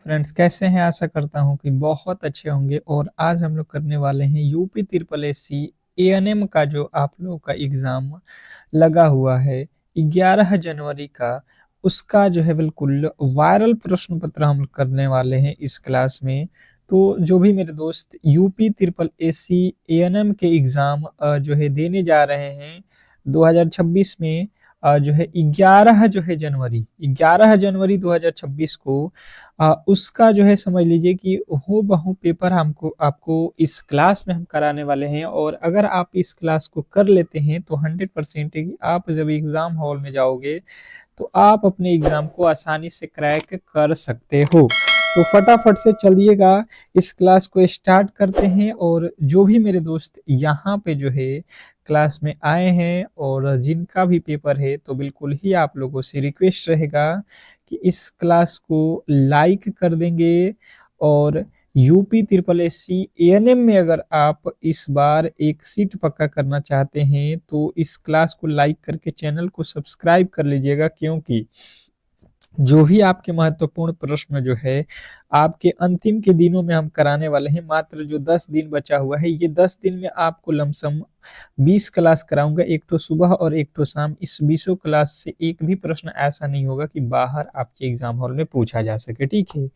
Friends कैसे हैं? आशा करता हूँ कि बहुत अच्छे होंगे और आज हम लोग करने वाले हैं यूपी ट्रिपल एससी एएनएम का जो आप लोगों का एग्ज़ाम लगा हुआ है 11 जनवरी का, उसका जो है बिल्कुल वायरल प्रश्न पत्र हम लोग करने वाले हैं इस क्लास में। तो जो भी मेरे दोस्त यूपी ट्रिपल एससी एएनएम के एग्ज़ाम जो है देने जा रहे हैं 2026 में, जो है 11 जनवरी 2026 को उसका जो है समझ लीजिए कि हूबहू पेपर हमको आपको इस क्लास में हम कराने वाले हैं। और अगर आप इस क्लास को कर लेते हैं तो 100% है कि आप जब एग्जाम हॉल में जाओगे तो आप अपने एग्जाम को आसानी से क्रैक कर सकते हो। तो फटाफट से चलिएगा, इस क्लास को स्टार्ट करते हैं। और जो भी मेरे दोस्त यहाँ पे जो है क्लास में आए हैं और जिनका भी पेपर है, तो बिल्कुल ही आप लोगों से रिक्वेस्ट रहेगा कि इस क्लास को लाइक कर देंगे। और यूपी ट्रिपल एससी एएनएम में अगर आप इस बार एक सीट पक्का करना चाहते हैं तो इस क्लास को लाइक करके चैनल को सब्सक्राइब कर लीजिएगा, क्योंकि जो भी आपके महत्वपूर्ण प्रश्न जो है आपके अंतिम के दिनों में हम कराने वाले हैं। मात्र जो 10 दिन बचा हुआ है, ये 10 दिन में आपको लमसम 20 क्लास कराऊंगा, एक तो सुबह और एक तो शाम। इस 20 क्लास से एक भी प्रश्न ऐसा नहीं होगा कि बाहर आपके एग्जाम हॉल में पूछा जा सके, ठीक है।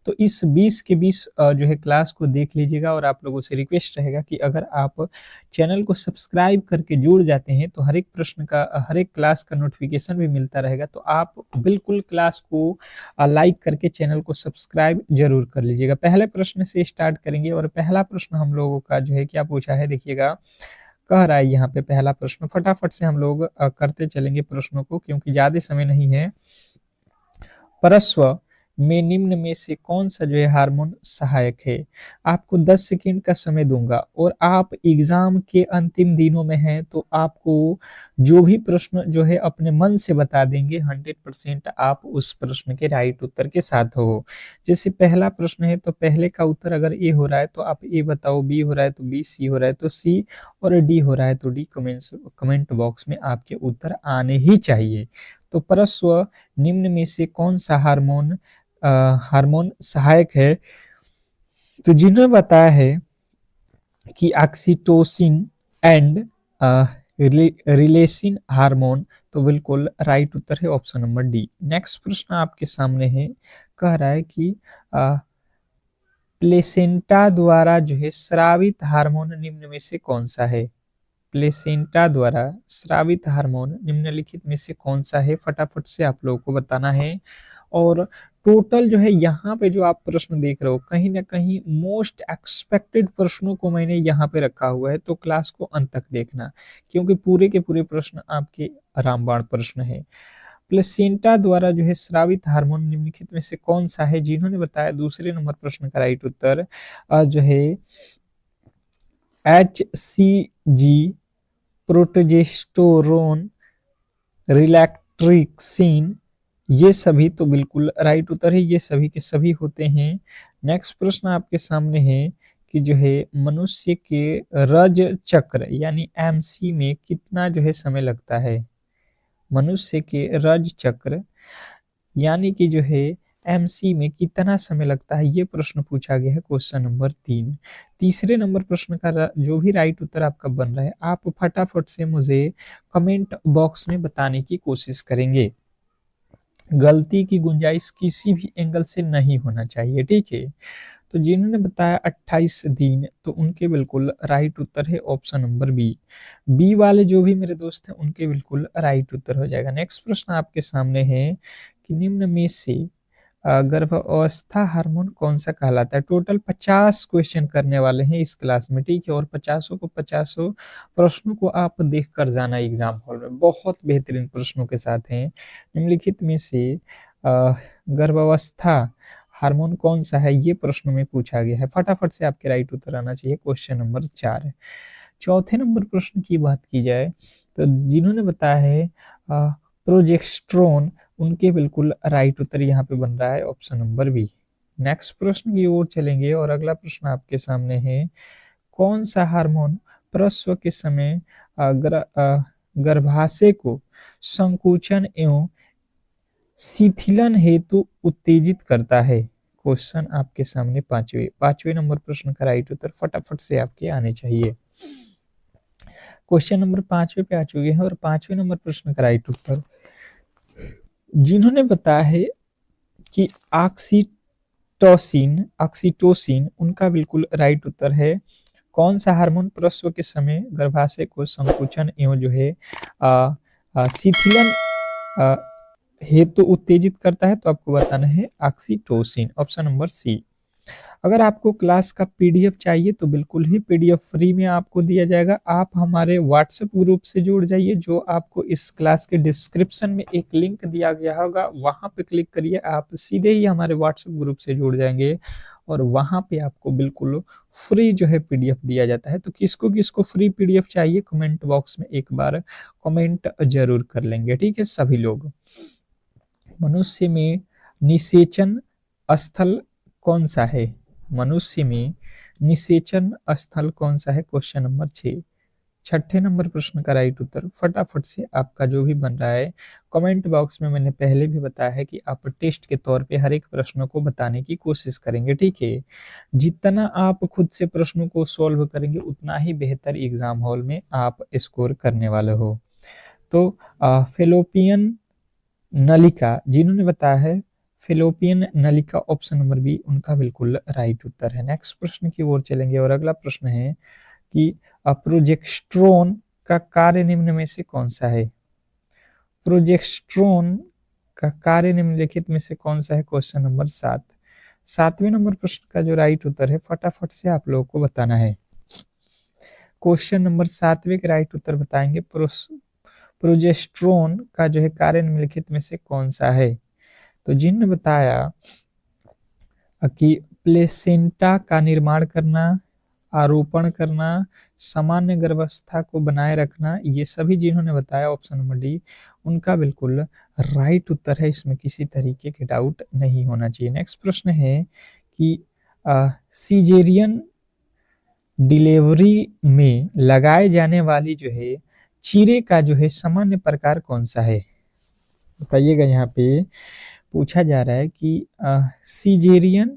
तो इस 20 के 20 जो है क्लास को देख लीजिएगा। और आप लोगों से रिक्वेस्ट रहेगा कि अगर आप चैनल को सब्सक्राइब करके जुड़ जाते हैं तो हर एक प्रश्न का, हर एक क्लास का नोटिफिकेशन भी मिलता रहेगा। तो आप बिल्कुल क्लास को लाइक करके चैनल को सब्सक्राइब जरूर कर लीजिएगा। पहले प्रश्न से स्टार्ट करेंगे और पहला प्रश्न हम लोगों का जो है क्या पूछा है, देखिएगा। कह रहा है यहाँ पे पहला प्रश्न, फटाफट से हम लोग करते चलेंगे प्रश्नों को क्योंकि ज्यादा समय नहीं है। परस्व में निम्न में से कौन सा जो है हार्मोन सहायक है? आपको 10 सेकंड का समय दूंगा और आप एग्जाम के अंतिम दिनों में हैं तो आपको जो भी प्रश्न जो है अपने मन से बता देंगे। 100% आप उस प्रश्न के राइट उत्तर के साथ हो। जैसे पहला प्रश्न है तो पहले का उत्तर अगर ए हो रहा है तो आप ए बताओ, बी हो रहा है तो बी, सी हो रहा है तो सी, और डी हो रहा है तो डी। कमेंट बॉक्स में आपके उत्तर आने ही चाहिए। तो परस्व निम्न में से कौन सा हार्मोन सहायक है? तो जिन्होंने बताया है कि ऑक्सीटोसिन एंड रिलेसिन हार्मोन, तो बिल्कुल राइट उत्तर है ऑप्शन नंबर डी। नेक्स्ट प्रश्न आपके सामने है, कह रहा है कि प्लेसेंटा द्वारा जो है स्रावित हार्मोन निम्न में से कौन सा है? प्लेसेंटा द्वारा स्रावित हार्मोन निम्नलिखित में से कौन सा है? फटाफट से आप लोगों को बताना है। और टोटल जो है यहाँ पे जो आप प्रश्न देख रहे हो, कहीं ना कहीं मोस्ट एक्सपेक्टेड प्रश्नों को मैंने यहाँ पे रखा हुआ है, तो क्लास को अंत तक देखना क्योंकि पूरे के पूरे प्रश्न आपके रामबाण प्रश्न है। प्लेसेंटा द्वारा जो है स्रावित हार्मोन निम्नलिखित में से कौन सा है? जिन्होंने बताया दूसरे नंबर प्रश्न का राइट उत्तर जो है HCG, प्रोटेजेस्टेरोन, रिलैक्ट्रिक्सिन, ये सभी तो बिल्कुल राइट उत्तर है, ये सभी के सभी होते हैं। नेक्स्ट प्रश्न आपके सामने है कि जो है मनुष्य के रज चक्र यानी एमसी में कितना जो है समय लगता है? मनुष्य के रज चक्र यानी कि जो है एमसी में कितना समय लगता है, ये प्रश्न पूछा गया है क्वेश्चन नंबर 3। तीसरे नंबर प्रश्न का जो भी राइट उत्तर आपका बन रहा है, आप फटाफट से मुझे कमेंट बॉक्स में बताने की कोशिश करेंगे। गलती की गुंजाइश किसी भी एंगल से नहीं होना चाहिए, ठीक है। तो जिन्होंने बताया 28 दिन, तो उनके बिल्कुल राइट उत्तर है ऑप्शन नंबर बी। बी वाले जो भी मेरे दोस्त हैं उनके बिल्कुल राइट उत्तर हो जाएगा। नेक्स्ट प्रश्न आपके सामने है कि निम्न में से गर्भावस्था हार्मोन कौन सा कहलाता है? टोटल 50 क्वेश्चन करने वाले हैं इस क्लास में, ठीक है। और 50 प्रश्नों को आप देख कर जाना एग्जाम हॉल में, बहुत बेहतरीन प्रश्नों के साथ हैं। निम्नलिखित में से गर्भावस्था हार्मोन कौन सा है, ये प्रश्न में पूछा गया है। फटाफट से आपके राइट उत्तर आना चाहिए। क्वेश्चन नंबर 4 है। चौथे नंबर प्रश्न की बात की जाए तो जिन्होंने बताया है प्रोजेस्टेरोन, उनके बिल्कुल राइट उत्तर यहाँ पे बन रहा है ऑप्शन नंबर बी। नेक्स्ट प्रश्न की ओर चलेंगे और अगला प्रश्न आपके सामने है, कौन सा हार्मोन प्रसव के समय गर्भाशय को संकुचन एवं शिथिलन हेतु उत्तेजित करता है? क्वेश्चन आपके सामने पांचवें नंबर प्रश्न का राइट उत्तर फटाफट से आपके आने चाहिए। क्वेश्चन नंबर 5वें पे आ चुके हैं और 5वें नंबर प्रश्न का राइट उत्तर जिन्होंने बताया है कि ऑक्सीटोसिन उनका बिल्कुल राइट उत्तर है। कौन सा हार्मोन प्रसव के समय गर्भाशय को संकुचन एवं जो है शिथिलन हेतु उत्तेजित करता है? तो आपको बताना है ऑक्सीटोसिन, ऑप्शन नंबर सी। अगर आपको क्लास का पीडीएफ चाहिए तो बिल्कुल ही पीडीएफ फ्री में आपको दिया जाएगा। आप हमारे व्हाट्सएप ग्रुप से जुड़ जाइए, जो आपको इस क्लास के डिस्क्रिप्शन में एक लिंक दिया गया होगा, वहां पे क्लिक करिए, आप सीधे ही हमारे व्हाट्सएप ग्रुप से जुड़ जाएंगे और वहां पे आपको बिल्कुल फ्री जो है पीडीएफ दिया जाता है। तो किसको किसको फ्री पीडीएफ चाहिए कमेंट बॉक्स में एक बार कमेंट जरूर कर लेंगे, ठीक है सभी लोग। मनुष्य में निषेचन स्थल कौन सा है? मनुष्य में निषेचन स्थल कौन सा है? Question number 6। छठे नंबर प्रश्न का राइट उत्तर फटाफट से आपका जो भी बन रहा है कमेंट बॉक्स में, मैंने पहले भी बताया है कि आप टेस्ट के तौर पे हर एक प्रश्न को बताने की कोशिश करेंगे, ठीक है। जितना आप खुद से प्रश्नों को सॉल्व करेंगे उतना ही बेहतर एग्जाम हॉल में आप स्कोर करने वाले हो। तो फेलोपियन नलिका जिन्होंने बताया है फेलोपियन नलिका, ऑप्शन नंबर बी उनका बिल्कुल राइट उत्तर है। नेक्स्ट प्रश्न की ओर चलेंगे और अगला प्रश्न है कि प्रोजेस्टेरोन का कार्य निम्न में से कौन सा है? प्रोजेस्टेरोन का कार्य निम्नलिखित में से कौन सा है? Question number 7। 7वें नंबर प्रश्न का जो राइट उत्तर है फटाफट से आप लोगों को बताना है। क्वेश्चन नंबर 7वें के राइट उत्तर बताएंगे प्रोजेस्टेरोन का जो है कार्य निम्नलिखित में से कौन सा है? तो जिन्होंने बताया कि प्लेसेंटा का निर्माण करना, आरोपण करना, सामान्य गर्भावस्था को बनाए रखना, ये सभी जिन्होंने बताया ऑप्शन नंबर डी उनका बिल्कुल राइट उत्तर है। इसमें किसी तरीके के डाउट नहीं होना चाहिए। नेक्स्ट प्रश्न है कि सीजेरियन डिलीवरी में लगाए जाने वाली जो है चीरे का जो है सामान्य प्रकार कौन सा है? बताइएगा। यहाँ पे पूछा जा रहा है कि सीजेरियन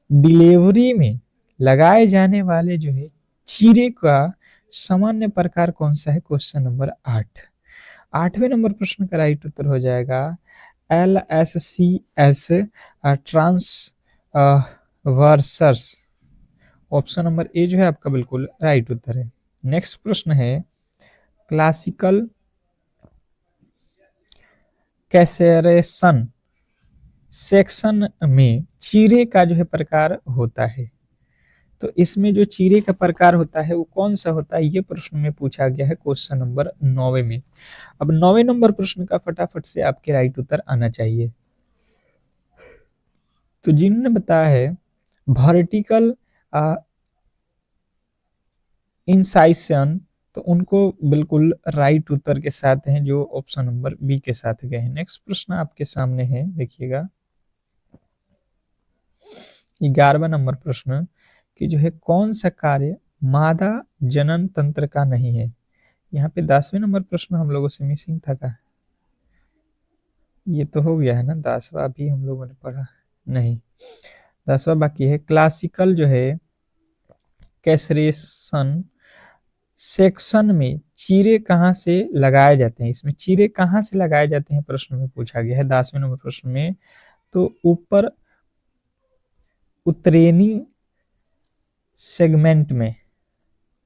डिलीवरी में लगाए जाने वाले जो है चीरे का सामान्य प्रकार कौन सा है? Question number 8। 8वें नंबर प्रश्न का राइट उत्तर हो जाएगा LSCS transversus, option number A जो है आपका बिल्कुल राइट उत्तर है। नेक्स्ट प्रश्न है क्लासिकल कैसेरेशन सेक्शन में चीरे का जो है प्रकार होता है। तो इसमें जो चीरे का प्रकार होता है वो कौन सा होता है, ये प्रश्न में पूछा गया है क्वेश्चन नंबर 9 में। अब 9वें नंबर प्रश्न का फटाफट से आपके राइट उत्तर आना चाहिए। तो जिन्होंने बताया है वर्टिकल इंसाइशन, तो उनको बिल्कुल राइट उत्तर के साथ हैं जो ऑप्शन नंबर बी के साथ गए हैं। नेक्स्ट प्रश्न आपके सामने है, देखिएगा 11वां नंबर प्रश्न कि जो है कौन सा कार्य मादा जनन तंत्र का नहीं है? यहाँ पे 10वें नंबर प्रश्न हम लोगों से मिसिंग था का? ये तो हो गया है ना, 10वां भी हम लोगों ने पढ़ा नहीं, 10वां बाकी है। क्लासिकल जो है कैसरेशन सेक्शन में चीरे कहाँ से लगाए जाते हैं? इसमें चीरे कहाँ से लगाए जाते हैं प्रश्न में पूछा गया है 10वें नंबर प्रश्न में। तो ऊपर उत्तरेनी सेगमेंट में,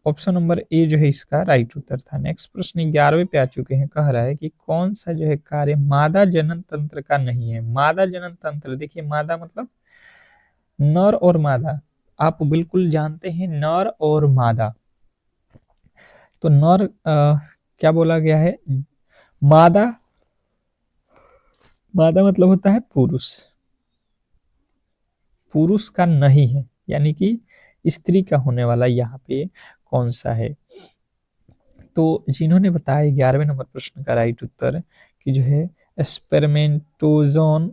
ऑप्शन नंबर ए जो है इसका राइट उत्तर था। नेक्स्ट प्रश्न 11वें पे आ चुके हैं, कह रहा है कि कौन सा जो है कार्य मादा जनन तंत्र का नहीं है? मादा जनन तंत्र, देखिए मादा मतलब नर और मादा, आप बिल्कुल जानते हैं नर और मादा। तो नर क्या बोला गया है? मादा, मादा मतलब होता है पुरुष, पुरुष का नहीं है, यानी कि स्त्री का होने वाला यहाँ पे कौन सा है? तो जिन्होंने बताया 11वें नंबर प्रश्न का राइट उत्तर कि जो है स्पर्मेटोजोन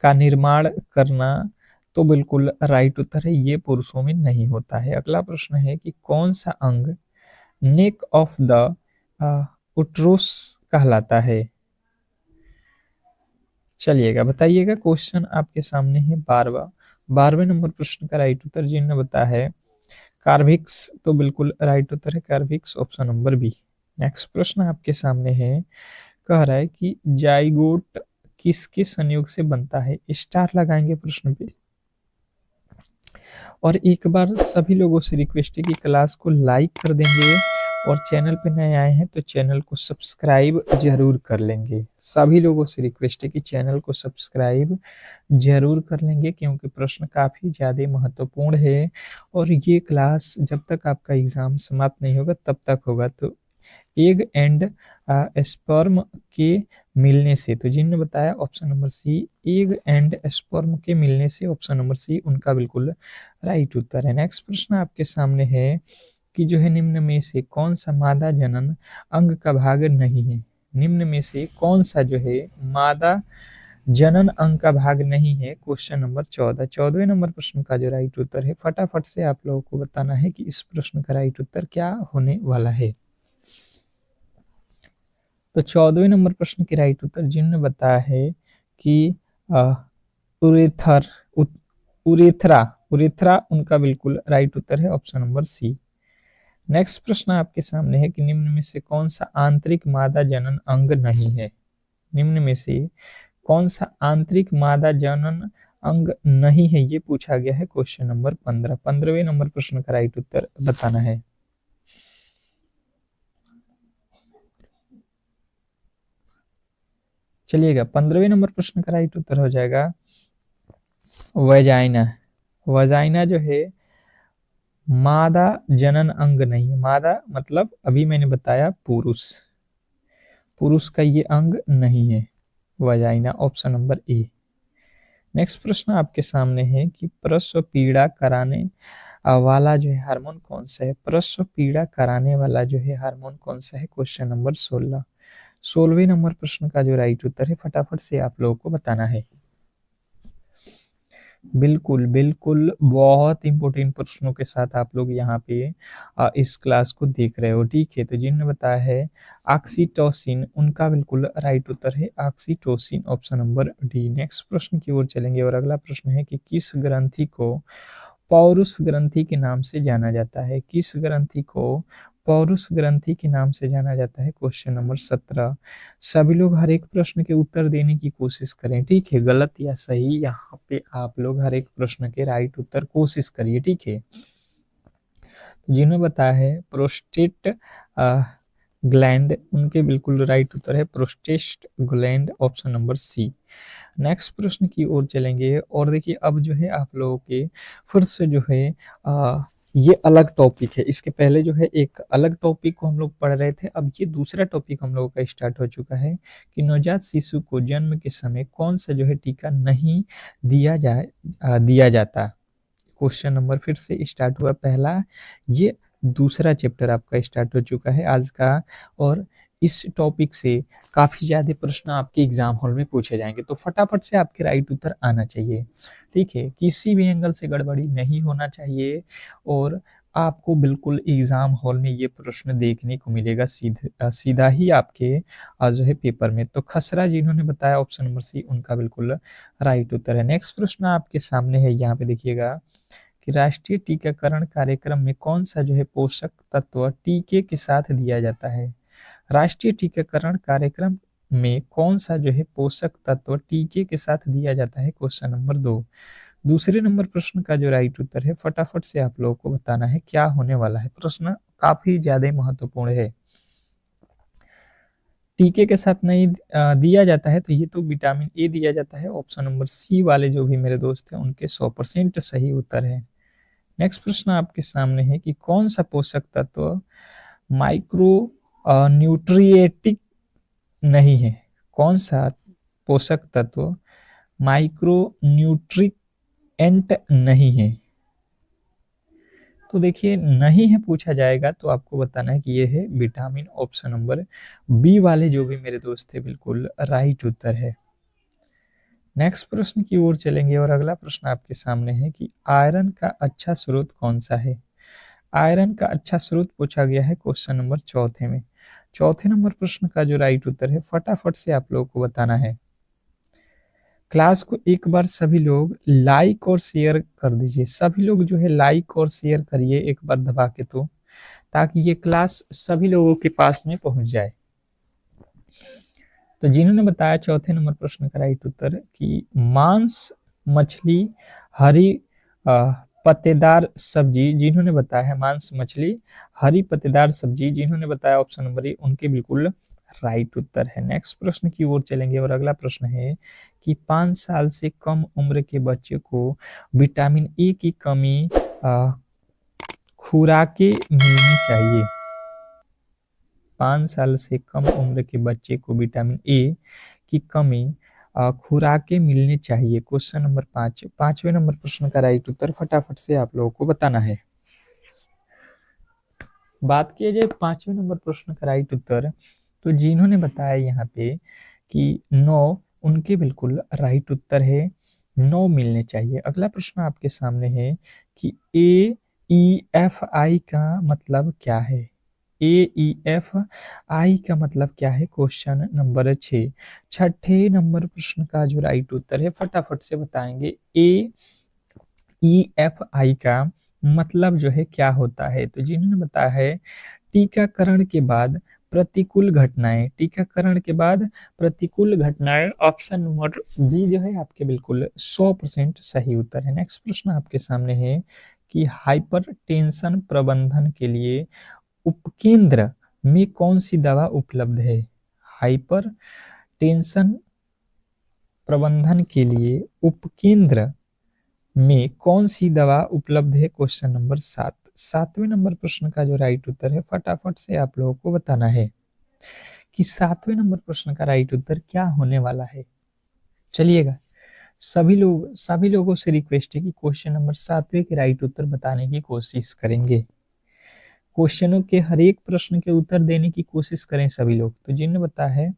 का निर्माण करना, तो बिल्कुल राइट उत्तर है, ये पुरुषों में नहीं होता है। अगला प्रश्न है कि कौन सा अंग नेक ऑफ द उटरस कहलाता है? चलिएगा, बताइएगा। क्वेश्चन आपके सामने है 12वें नंबर प्रश्न का राइट उत्तर जिन्होंने बताया है कार्विक्स, तो बिल्कुल राइट उत्तर है कार्विक्स, ऑप्शन नंबर बी। नेक्स्ट प्रश्न आपके सामने है, कह रहा है कि जाइगोट किसके संयोग से बनता है। स्टार लगाएंगे प्रश्न पे। और एक बार सभी लोगों से रिक्वेस्ट है कि क्लास को लाइक कर देंगे और चैनल पे नए आए हैं तो चैनल को सब्सक्राइब जरूर कर लेंगे। सभी लोगों से रिक्वेस्ट है कि चैनल को सब्सक्राइब जरूर कर लेंगे, क्योंकि प्रश्न काफी ज्यादा महत्वपूर्ण है और ये क्लास जब तक आपका एग्जाम समाप्त नहीं होगा तब तक होगा। तो एग एंड स्पर्म के मिलने से, तो जिनने बताया option number C, egg and sperm के मिलने से, ऑप्शन नंबर सी उनका बिल्कुल राइट उत्तर है। नेक्स्ट प्रश्न आपके सामने है कि जो है निम्न में से कौन सा मादा जनन अंग का भाग नहीं है। निम्न में से कौन सा जो है मादा जनन अंग का भाग नहीं है। क्वेश्चन नंबर 14, 14वें नंबर प्रश्न का जो राइट उत्तर है, फटाफट से आप लोगों को बताना है कि इस प्रश्न का राइट उत्तर क्या होने वाला है। तो 14वें नंबर प्रश्न की राइट उत्तर जिन्होंने बताया है कि उरेथर उरेथ्रा उरेथ्रा उनका बिल्कुल राइट उत्तर है, ऑप्शन नंबर सी। नेक्स्ट प्रश्न आपके सामने है कि निम्न में से कौन सा आंतरिक मादा जनन अंग नहीं है। निम्न में से कौन सा आंतरिक मादा जनन अंग नहीं है, ये पूछा गया है क्वेश्चन नंबर 15। 15वें नंबर प्रश्न का राइट उत्तर बताना है। चलिएगा, 15वें नंबर प्रश्न का राइट उत्तर हो जाएगा वजाइना। वजाइना जो है मादा जनन अंग नहीं है। मादा मतलब अभी मैंने बताया पुरुष, पुरुष का ये अंग नहीं है vagina, option number A. Next प्रश्न आपके सामने है कि प्रसव पीड़ा कराने वाला जो है हार्मोन कौन सा है। प्रसव पीड़ा कराने वाला जो है हार्मोन कौन सा है, क्वेश्चन नंबर 16। 16वें नंबर प्रश्न का जो राइट उत्तर है फटाफट से आप लोगों को बताना है। बिल्कुल बिल्कुल, बहुत इंपॉर्टेंट प्रश्नों के साथ आप लोग यहाँ पे इस क्लास को देख रहे हो, ठीक है। तो जिन्होंने बताया है ऑक्सीटोसिन, उनका बिल्कुल राइट उत्तर है oxytocin, option number D. Next प्रश्न की ओर चलेंगे और अगला प्रश्न है कि किस ग्रंथि को पौरुष ग्रंथि के नाम से जाना जाता है। किस ग्रंथि को पौरुष ग्रंथि के नाम से जाना जाता है, क्वेश्चन नंबर 17। सभी लोग हर एक प्रश्न के उत्तर देने की कोशिश करें, ठीक है। गलत या सही यहाँ पे आप लोग हर एक प्रश्न के राइट उत्तर कोशिश करिए, ठीक है। जिन्होंने बताया है प्रोस्टेट ग्लैंड, उनके बिल्कुल राइट उत्तर है prostate gland, option number C. Next प्रश्न की ओर चलेंगे और देखिए अब जो है आप लोगों के फिर से जो है ये अलग टॉपिक है। इसके पहले जो है एक अलग टॉपिक को हम लोग पढ़ रहे थे, अब ये दूसरा टॉपिक हम लोगों का स्टार्ट हो चुका है कि नवजात शिशु को जन्म के समय कौन सा जो है टीका नहीं दिया जाता। क्वेश्चन नंबर फिर से स्टार्ट हुआ पहला, ये दूसरा चैप्टर आपका स्टार्ट हो चुका है आज का, और इस टॉपिक से काफी ज्यादा प्रश्न आपके एग्जाम हॉल में पूछे जाएंगे, तो फटाफट से आपके राइट उत्तर आना चाहिए, ठीक है। किसी भी एंगल से गड़बड़ी नहीं होना चाहिए और आपको बिल्कुल एग्जाम हॉल में ये प्रश्न देखने को मिलेगा सीधा ही आपके जो है पेपर में। तो खसरा जिन्होंने बताया ऑप्शन नंबर सी, उनका बिल्कुल राइट उत्तर है। नेक्स्ट प्रश्न आपके सामने है, यहाँ पे देखिएगा कि राष्ट्रीय टीकाकरण कार्यक्रम में कौन सा जो है पोषक तत्व टीके के साथ दिया जाता है। राष्ट्रीय टीकाकरण कार्यक्रम में कौन सा जो है पोषक तत्व टीके के साथ दिया जाता है, क्वेश्चन नंबर 2। दूसरे नंबर प्रश्न का जो राइट उत्तर है फटाफट से आप लोगों को बताना है क्या होने वाला है। प्रश्न काफी ज्यादा महत्वपूर्ण है। टीके के साथ नहीं दिया जाता है तो ये तो विटामिन ए दिया जाता है, ऑप्शन नंबर सी वाले जो भी मेरे दोस्त हैं उनके 100% सही उत्तर है। नेक्स्ट प्रश्न आपके सामने है कि कौन सा पोषक तत्व माइक्रो न्यूट्रिएटिक नहीं है। कौन सा पोषक तत्व माइक्रो न्यूट्रिएंट नहीं है। तो देखिए नहीं है पूछा जाएगा तो आपको बताना है कि ये है विटामिन, ऑप्शन नंबर बी वाले जो भी मेरे दोस्त थे बिल्कुल राइट उत्तर है। नेक्स्ट प्रश्न की ओर चलेंगे और अगला प्रश्न आपके सामने है कि आयरन का अच्छा स्रोत कौन सा है। आयरन का अच्छा स्रोत पूछा गया है क्वेश्चन नंबर 4 में। चौथे नंबर प्रश्न का जो राइट उत्तर है फटाफट से आप लोगों को बताना है। क्लास को एक बार सभी लोग लाइक और शेयर कर दीजिए। सभी लोग जो है लाइक और शेयर करिए एक बार दबा के, तो ताकि ये क्लास सभी लोगों के पास में पहुंच जाए। तो जिन्होंने बताया चौथे नंबर प्रश्न का राइट उत्तर कि मांस मछली हरी पत्तेदार सब्जी, जिन्होंने बताया है मांस मछली हरी पत्तेदार सब्जी, जिन्होंने बताया ऑप्शन नंबर ए, उनके बिल्कुल राइट उत्तर है। नेक्स्ट प्रश्न की ओर चलेंगे और अगला प्रश्न है कि 5 साल से कम उम्र के बच्चे को विटामिन ए की कमी खुराकें मिलनी चाहिए। 5 साल से कम उम्र के बच्चे को विटामिन ए की कमी खुराकें मिलनी चाहिए। क्वेश्चन नंबर 5, 5वें नंबर प्रश्न का राइट उत्तर फटाफट से आप लोगों को बताना है। बात किया जाए 5वें नंबर प्रश्न का राइट उत्तर, तो जिन्होंने बताया यहाँ पे कि 9, उनके बिल्कुल राइट उत्तर है, 9 मिलने चाहिए। अगला प्रश्न आपके सामने है कि AEFI का मतलब क्या है। AEFI का मतलब क्या है, क्वेश्चन नंबर 6। छठे नंबर प्रश्न का जो राइट उत्तर है फटाफट से बताएंगे। AEFI का मतलब जो है क्या होता है, तो जिन्होंने बताया है टीकाकरण के बाद प्रतिकूल घटनाएं, टीकाकरण के बाद प्रतिकूल घटनाएं, ऑप्शन नंबर बी जो है आपके बिल्कुल 100% सही उत्तर है। नेक्स्ट प्रश्न आपके सामने है कि हाइपरटेंशन प्रबंधन के लिए उपकेंद्र में कौन सी दवा उपलब्ध है। हाइपर टेंशन प्रबंधन के लिए उपकेंद्र में कौन सी दवा उपलब्ध है, क्वेश्चन नंबर 7। 7वें नंबर प्रश्न का जो राइट उत्तर है फटाफट से आप लोगों को बताना है कि 7वें नंबर प्रश्न का राइट उत्तर क्या होने वाला है। चलिएगा, सभी लोगों से रिक्वेस्ट है कि क्वेश्चन नंबर 7वें के राइट उत्तर बताने की कोशिश करेंगे। क्वेश्चनों के हर एक प्रश्न के उत्तर देने की कोशिश करें सभी लोग। तो जिन्होंने बताया है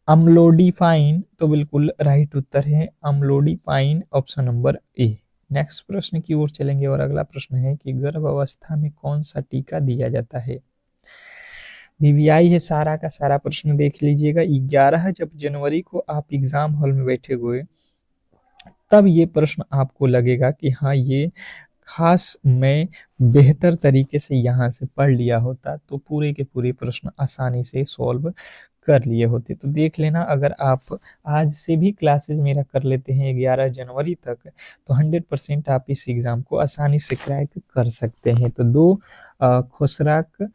अम्लोडिफाइन, तो बिल्कुल राइट उत्तर है अम्लोडिफाइन, ऑप्शन नंबर ए। नेक्स्ट प्रश्न की ओर चलेंगे और अगला प्रश्न है कि गर्भ अवस्था में कौन सा टीका दिया जाता है। वीवीआई है सारा का सारा प्रश्न देख लीजिएगा। 11 जब जनवरी को आप एग्जाम हॉल में बैठे हुए तब ये प्रश्न आपको लगेगा कि हाँ ये खास मैं बेहतर तरीके से यहाँ से पढ़ लिया होता तो पूरे के पूरे प्रश्न आसानी से सॉल्व कर लिए होते। तो देख लेना, अगर आप आज से भी क्लासेस मेरा कर लेते हैं 11 जनवरी तक, तो 100% आप इस एग्ज़ाम को आसानी से क्रैक कर सकते हैं। तो 2 खुसराक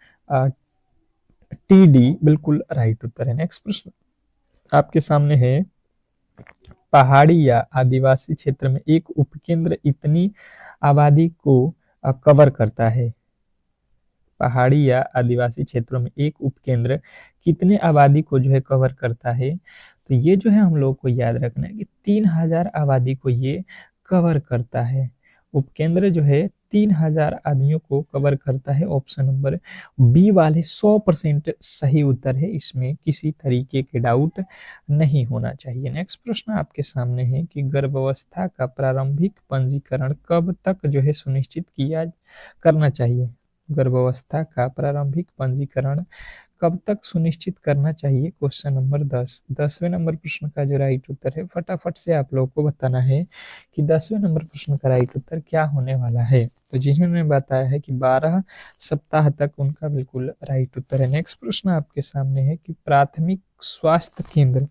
TD बिल्कुल राइट उत्तर है। नेक्स्ट प्रश्न आपके सामने है, पहाड़ी या आदिवासी क्षेत्र में एक उपकेंद्र इतनी आबादी को कवर करता है। पहाड़ी या आदिवासी क्षेत्रों में एक उपकेंद्र कितने आबादी को जो है कवर करता है, तो ये जो है हम लोग को याद रखना है कि 3000 आबादी को ये कवर करता है। उपकेंद्र जो है 3000 आदमियों को कवर करता है। ऑप्शन नंबर बी वाले 100% सही उत्तर है, इसमें किसी तरीके के डाउट नहीं होना चाहिए। नेक्स्ट प्रश्न आपके सामने है कि गर्भावस्था का प्रारंभिक पंजीकरण कब तक जो है सुनिश्चित किया करना चाहिए। गर्भावस्था का प्रारंभिक पंजीकरण कब तक सुनिश्चित करना चाहिए, क्वेश्चन नंबर 10। 10वें नंबर प्रश्न का जो राइट उत्तर है फटाफट से आप लोगों को बताना है कि 10वें नंबर प्रश्न का राइट उत्तर क्या होने वाला है। तो जिन्होंने बताया है कि 12 सप्ताह तक, उनका बिल्कुल राइट उत्तर है। नेक्स्ट प्रश्न आपके सामने है कि प्राथमिक स्वास्थ्य केंद्र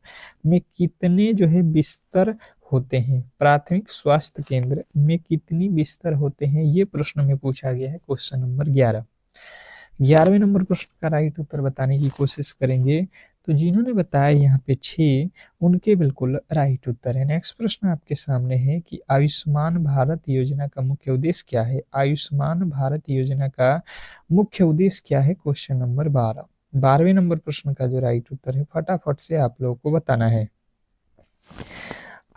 में कितने जो है बिस्तर होते हैं। प्राथमिक स्वास्थ्य केंद्र में कितनी बिस्तर होते हैं, ये प्रश्न में पूछा गया है, क्वेश्चन नंबर 11। 11वें नंबर प्रश्न का राइट उत्तर बताने की कोशिश करेंगे। तो जिन्होंने बताया यहाँ पे 6, उनके बिल्कुल राइट उत्तर है। नेक्स्ट प्रश्न आपके सामने है कि आयुष्मान भारत योजना का मुख्य उद्देश्य क्या है। आयुष्मान भारत योजना का मुख्य उद्देश्य क्या है, क्वेश्चन नंबर 12। 12वें नंबर प्रश्न का जो राइट उत्तर है फटाफट से आप लोगों को बताना है।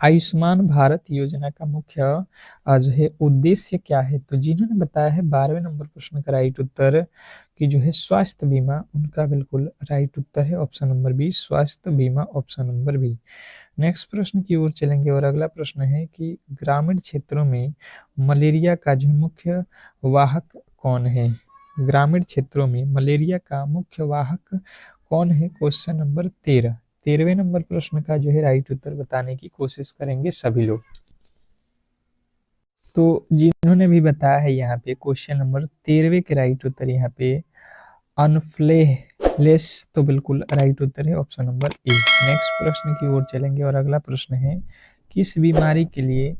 आयुष्मान भारत योजना का मुख्य जो है उद्देश्य क्या है, तो जिन्होंने बताया है 12वें नंबर प्रश्न का राइट उत्तर कि जो है स्वास्थ्य बीमा, उनका बिल्कुल राइट उत्तर है ऑप्शन नंबर बी, स्वास्थ्य बीमा, ऑप्शन नंबर बी। नेक्स्ट प्रश्न की ओर चलेंगे और अगला प्रश्न है कि ग्रामीण क्षेत्रों में मलेरिया का जो मुख्य वाहक कौन है। ग्रामीण क्षेत्रों में मलेरिया का मुख्य वाहक कौन है क्वेश्चन नंबर 13। 13वें नंबर प्रश्न का जो है राइट उत्तर बताने की कोशिश करेंगे सभी लोग। तो जिन्होंने भी बताया है यहाँ पे क्वेश्चन नंबर 13वें के राइट उत्तर यहाँ पे अनफ्लेलेस, तो बिल्कुल राइट उत्तर है ऑप्शन नंबर ए। नेक्स्ट प्रश्न की ओर चलेंगे और अगला प्रश्न है, किस बीमारी के लिए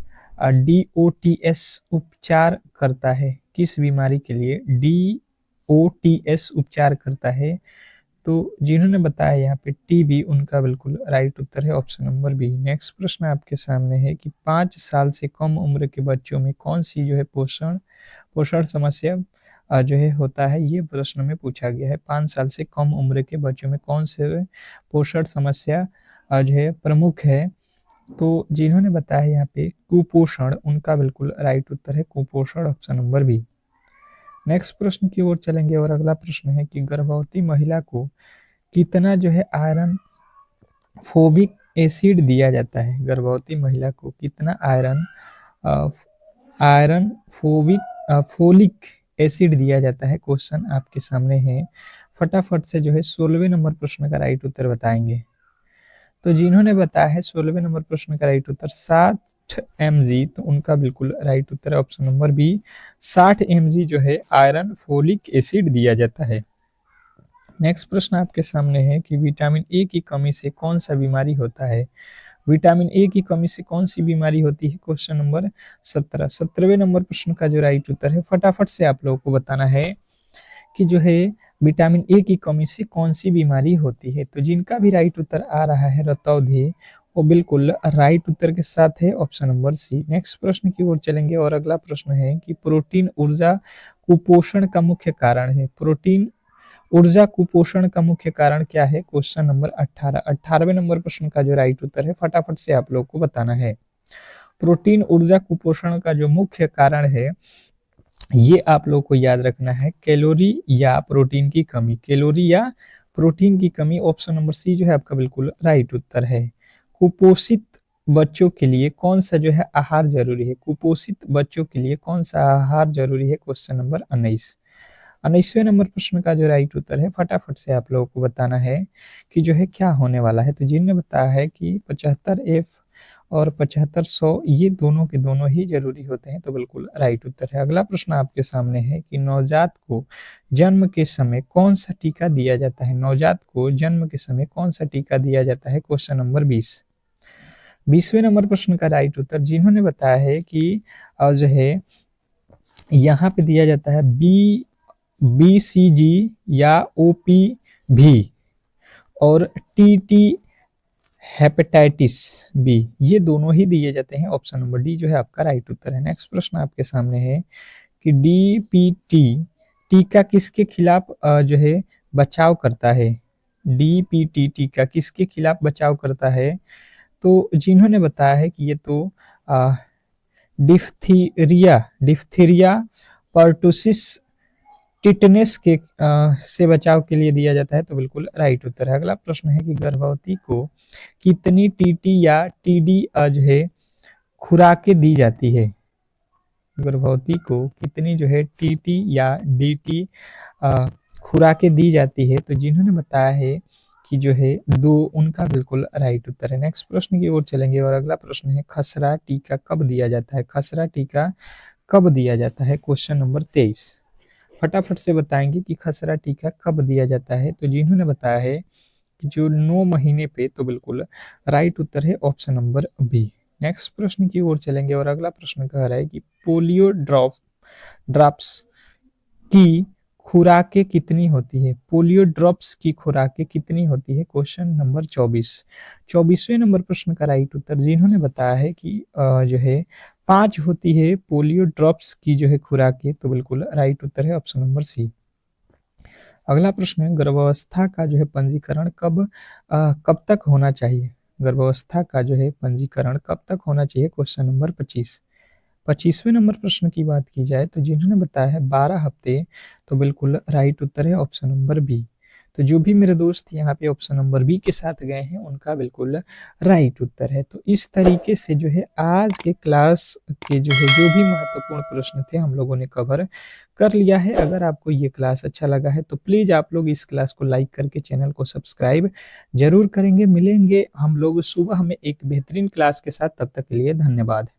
DOTS उपचार करता है। किस बीमारी के लिए DOTS उपचार करता है। तो जिन्होंने बताया यहाँ पे टीबी, उनका बिल्कुल राइट उत्तर है ऑप्शन नंबर बी। नेक्स्ट प्रश्न आपके सामने है कि 5 साल से कम उम्र के बच्चों में कौन सी जो है पोषण समस्या जो है होता है। ये प्रश्न में पूछा गया है 5 साल से कम उम्र के बच्चों में कौन से पोषण समस्या जो है प्रमुख है। तो जिन्होंने बताया यहाँ पे कुपोषण, उनका बिल्कुल राइट उत्तर है कुपोषण, ऑप्शन नंबर बी। नेक्स्ट प्रश्न की ओर चलेंगे और अगला प्रश्न है कि गर्भवती महिला को कितना जो है आयरन फोबिक एसिड दिया जाता है। गर्भवती महिला को कितना आयरन फोलिक एसिड दिया जाता है। क्वेश्चन आपके सामने है, फटाफट से जो है 16वें नंबर प्रश्न का राइट उत्तर बताएंगे। तो जिन्होंने बताया है 16वें नंबर प्रश्न का राइट उत्तर 60 mg, तो उनका बिल्कुल राइट उत्तर है ऑप्शन नंबर बी। 60 mg जो है आयरन फोलिक एसिड दिया जाता है। नेक्स्ट प्रश्न आपके सामने है कि विटामिन ए की कमी से कौन सा बीमारी होता है। विटामिन ए की कमी से कौन सी बीमारी होती है। Question number 17। 17वें नंबर प्रश्न का जो राइट उत्तर है, फटाफट से आप लोगों को बताना है कि जो है विटामिन ए की कमी से कौन सी बीमारी होती है। तो जिनका भी राइट उत्तर आ रहा है रतौंधी, वो बिल्कुल राइट उत्तर के साथ है ऑप्शन नंबर सी। नेक्स्ट प्रश्न की ओर चलेंगे और अगला प्रश्न है कि प्रोटीन ऊर्जा कुपोषण का मुख्य कारण है। प्रोटीन ऊर्जा कुपोषण का मुख्य कारण क्या है। Question number 18। 18वें नंबर प्रश्न का जो राइट उत्तर है, फटाफट से आप लोग को बताना है। प्रोटीन ऊर्जा कुपोषण का जो मुख्य कारण है, ये आप लोग को याद रखना है कैलोरी या प्रोटीन की कमी। कैलोरी या प्रोटीन की कमी, ऑप्शन नंबर सी जो है आपका बिल्कुल राइट उत्तर है। कुपोषित बच्चों के लिए कौन सा जो है आहार जरूरी है। कुपोषित बच्चों के लिए कौन सा आहार जरूरी है। Question number 19। 19वें नंबर प्रश्न का जो राइट उत्तर है, फटाफट से आप लोगों को बताना है कि जो है क्या होने वाला है। तो जिनने बताया है कि 75F और 7500 ये दोनों के दोनों ही जरूरी होते हैं, तो बिल्कुल राइट उत्तर है। अगला प्रश्न आपके सामने है कि नवजात को जन्म के समय कौन सा टीका दिया जाता है। नवजात को जन्म के समय कौन सा टीका दिया जाता है। Question number 20। 20वें नंबर प्रश्न का राइट उत्तर जिन्होंने बताया है कि जो है यहाँ पे दिया जाता है BCG या OPV और TT हेपेटाइटिस बी, ये दोनों ही दिए जाते हैं। ऑप्शन नंबर डी जो है आपका राइट उत्तर है। नेक्स्ट प्रश्न आपके सामने है कि DPT टीका किसके खिलाफ जो है बचाव करता है। DPT टीका किसके खिलाफ बचाव करता है। तो जिन्होंने बताया है कि ये तो डिफ्थीरिया पर्टुसिस टिटनेस के से बचाव के लिए दिया जाता है, तो बिल्कुल राइट उत्तर है। अगला प्रश्न है कि गर्भवती को कितनी TT या TD जो है खुराकें दी जाती है। गर्भवती को कितनी जो है TT या DT खुराकें दी जाती है। तो जिन्होंने बताया है कि जो है 2, उनका बिल्कुल राइट उत्तर है। नेक्स्ट प्रश्न की ओर चलेंगे और अगला प्रश्न है खसरा टीका कब दिया जाता है। खसरा टीका कब दिया जाता है। Question number 23। फटाफट से बताएंगे कि खसरा टीका कब दिया जाता है। तो जिन्होंने बताया है कि जो 9 महीने पे, तो बिल्कुल राइट उत्तर है ऑप्शन नंबर बी। नेक्स्ट प्रश्न की ओर चलेंगे और अगला प्रश्न कह रहा है कि पोलियो ड्रॉप्स की खुराकें कितनी होती है। पोलियो ड्रॉप्स की खुराकें कितनी होती है। Question number 24। 24वें नंबर प्रश्न का राइट उत्तर जिन्होंने बताया है कि जो है 5 होती है पोलियो ड्रॉप्स की जो है खुराकें, तो बिल्कुल राइट उत्तर है ऑप्शन नंबर सी। अगला प्रश्न है गर्भावस्था का जो है पंजीकरण कब तक होना चाहिए। गर्भावस्था का जो है पंजीकरण कब तक होना चाहिए। Question number 25। 25वें नंबर प्रश्न की बात की जाए तो जिन्होंने बताया है 12 हफ्ते, तो बिल्कुल राइट उत्तर है ऑप्शन नंबर बी। तो जो भी मेरे दोस्त यहाँ पे ऑप्शन नंबर बी के साथ गए हैं, उनका बिल्कुल राइट उत्तर है। तो इस तरीके से जो है आज के क्लास के जो है जो भी महत्वपूर्ण प्रश्न थे हम लोगों ने कवर कर लिया है। अगर आपको ये क्लास अच्छा लगा है तो प्लीज़ आप लोग इस क्लास को लाइक करके चैनल को सब्सक्राइब ज़रूर करेंगे। मिलेंगे हम लोग सुबह में एक बेहतरीन क्लास के साथ, तब तक के लिए धन्यवाद।